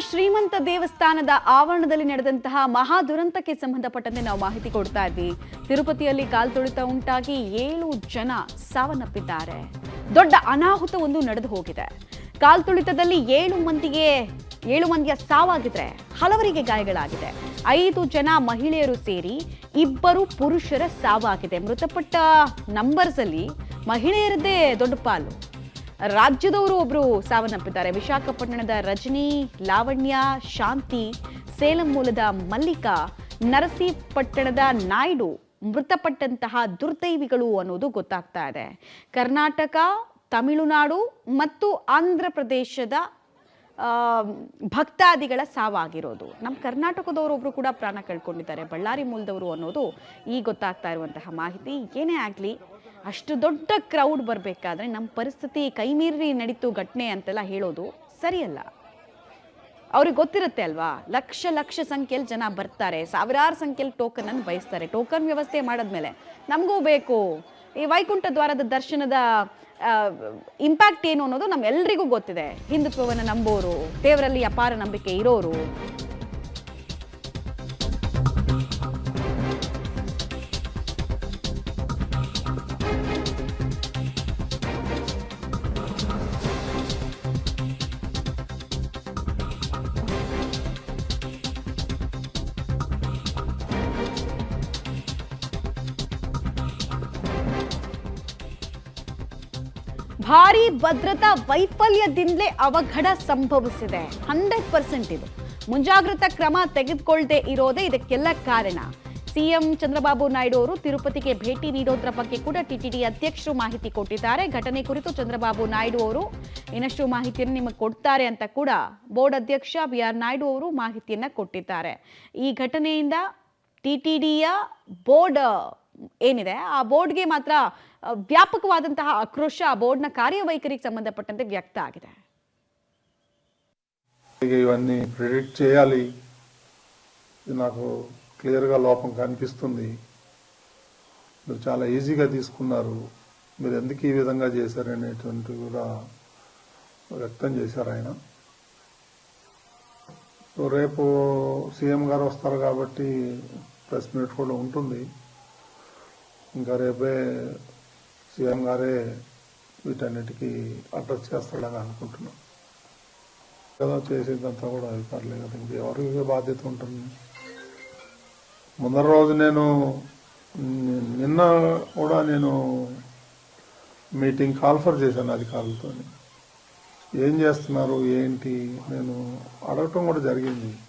ಶ್ರೀಮಂತ ದೇವಸ್ಥಾನದ ಆವರಣದಲ್ಲಿ ನಡೆದಂತಹ ಮಹಾ ದುರಂತಕ್ಕೆ ಸಂಬಂಧಪಟ್ಟಂತೆ ನಾವು ಮಾಹಿತಿ ಕೊಡ್ತಾ ಇದ್ವಿ. ತಿರುಪತಿಯಲ್ಲಿ ಕಾಲ್ತುಳಿತ ಉಂಟಾಗಿ 7 ಜನ ಸಾವನ್ನಪ್ಪಿದ್ದಾರೆ. ದೊಡ್ಡ ಅನಾಹುತ ಒಂದು ನಡೆದು ಹೋಗಿದೆ. ಕಾಲ್ತುಳಿತದಲ್ಲಿ 7 ಮಂದಿಯ ಸಾವಾಗಿದ್ರೆ ಹಲವರಿಗೆ ಗಾಯಗಳಾಗಿದೆ. 5 ಜನ ಮಹಿಳೆಯರು ಸೇರಿ 2 ಪುರುಷರ ಸಾವಾಗಿದೆ. ಮೃತಪಟ್ಟ ನಂಬರ್ಸ್ ಅಲ್ಲಿ ಮಹಿಳೆಯರದ್ದೇ ದೊಡ್ಡ ಪಾಲು. ರಾಜ್ಯದವರು ಒಬ್ರು ಸಾವನ್ನಪ್ಪಿದ್ದಾರೆ. ವಿಶಾಖಪಟ್ಟಣದ ರಜನಿ, ಲಾವಣ್ಯ, ಶಾಂತಿ, ಸೇಲಂ ಮೂಲದ ಮಲ್ಲಿಕಾ, ನರಸೀಪಟ್ಟಣದ ನಾಯ್ಡು ಮೃತಪಟ್ಟಂತಹ ದುರ್ದೈವಿಗಳು ಅನ್ನೋದು ಗೊತ್ತಾಗ್ತಾ ಇದೆ. ಕರ್ನಾಟಕ, ತಮಿಳುನಾಡು ಮತ್ತು ಆಂಧ್ರ ಪ್ರದೇಶದ ಭಕ್ತಾದಿಗಳ ಸಾವಾಗಿರೋದು. ನಮ್ಮ ಕರ್ನಾಟಕದವರೊಬ್ರು ಕೂಡ ಪ್ರಾಣ ಕಳ್ಕೊಂಡಿದ್ದಾರೆ, ಬಳ್ಳಾರಿ ಮೂಲದವರು ಅನ್ನೋದು ಈಗ ಗೊತ್ತಾಗ್ತಾ ಇರುವಂತಹ ಮಾಹಿತಿ. ಏನೇ ಆಗಲಿ, ಅಷ್ಟು ದೊಡ್ಡ ಕ್ರೌಡ್ ಬರಬೇಕಾದ್ರೆ ನಮ್ಮ ಪರಿಸ್ಥಿತಿ ಕೈಮೀರಿ ನಡೀತು ಘಟನೆ ಅಂತೆಲ್ಲ ಹೇಳೋದು ಸರಿಯಲ್ಲ. ಅವ್ರಿಗೆ ಗೊತ್ತಿರುತ್ತೆ ಅಲ್ವಾ, ಲಕ್ಷ ಸಂಖ್ಯೆಯಲ್ಲಿ ಜನ ಬರ್ತಾರೆ, ಸಾವಿರಾರು ಸಂಖ್ಯೆಯಲ್ಲಿ ಟೋಕನ್ ಅನ್ನು ಬಯಸ್ತಾರೆ. ಟೋಕನ್ ವ್ಯವಸ್ಥೆ ಮಾಡಿದ್ಮೇಲೆ ನಮಗೂ ಬೇಕು ಈ ವೈಕುಂಠ ದ್ವಾರದ ದರ್ಶನದ ಇಂಪ್ಯಾಕ್ಟ್ ಏನು ಅನ್ನೋದು ನಮ್ಮೆಲ್ಲರಿಗೂ ಗೊತ್ತಿದೆ. ಹಿಂದುತ್ವವನ್ನು ನಂಬೋರು, ದೇವರಲ್ಲಿ ಅಪಾರ ನಂಬಿಕೆ ಇರೋರು. ಭಾರಿ ಭದ್ರತಾ ವೈಫಲ್ಯದಿಂದಲೇ ಅವಘಡ ಸಂಭವಿಸಿದೆ. 100% ಇದು ಮುಂಜಾಗ್ರತಾ ಕ್ರಮ ತೆಗೆದುಕೊಳ್ಳದೆ ಇರೋದೇ ಇದಕ್ಕೆಲ್ಲ ಕಾರಣ. ಸಿಎಂ ಚಂದ್ರಬಾಬು ನಾಯ್ಡು ಅವರು ತಿರುಪತಿಗೆ ಭೇಟಿ ನೀಡೋದ್ರ ಬಗ್ಗೆ ಕೂಡ ಟಿಟಿಡಿ ಅಧ್ಯಕ್ಷರು ಮಾಹಿತಿ ಕೊಟ್ಟಿದ್ದಾರೆ. ಘಟನೆ ಕುರಿತು ಚಂದ್ರಬಾಬು ನಾಯ್ಡು ಅವರು ಇನ್ನಷ್ಟು ಮಾಹಿತಿಯನ್ನು ನಿಮಗೆ ಕೊಡ್ತಾರೆ ಅಂತ ಕೂಡ ಬೋರ್ಡ್ ಅಧ್ಯಕ್ಷ BR ನಾಯ್ಡು ಅವರು ಮಾಹಿತಿಯನ್ನ ಕೊಟ್ಟಿದ್ದಾರೆ. ಈ ಘಟನೆಯಿಂದ ಟಿಟಿಡಿಯ ಬೋರ್ಡ್ ಏನಿದೆ ಆ ಬೋರ್ಡ್ಗೆ ಮಾತ್ರ ವ್ಯಾಪಕವಾದಂತಹ ಆಕ್ರೋಶ ಬೋರ್ಡ್ನ కార్యవైఖరికి సంబంధపಟ್ಟಂತೆ వ్యక్త ఆಗಿದೆ. ఇవన్నీ ప్రెడిక్ట్ చేయాలి, నాకు క్లియర్గా లోపం కనిపిస్తుంది. మీరు చాలా ఈజీగా తీసుకున్నారు, మీరు ఎందుకు ఈ విధంగా చేశారనేటువంటి కూడా వ్యక్తం చేశారు ఆయన. రేపు సీఎం గారు వస్తారు కాబట్టి ప్రెస్ మీట్ కూడా ఉంటుంది. ఇంకా రేపే సీఎం గారే వీటన్నిటికీ అడ్రస్ చేస్తాడని అనుకుంటున్నాను కదా. చేసేదంతా కూడా అధికారులే కదా, ఇంకెవరికి బాధ్యత ఉంటుంది. ముందర రోజు నిన్న కూడా నేను మీటింగ్ కాల్ఫర్ చేశాను అధికారులతో. ఏం చేస్తున్నారు ఏంటి నేను అడగటం కూడా జరిగింది.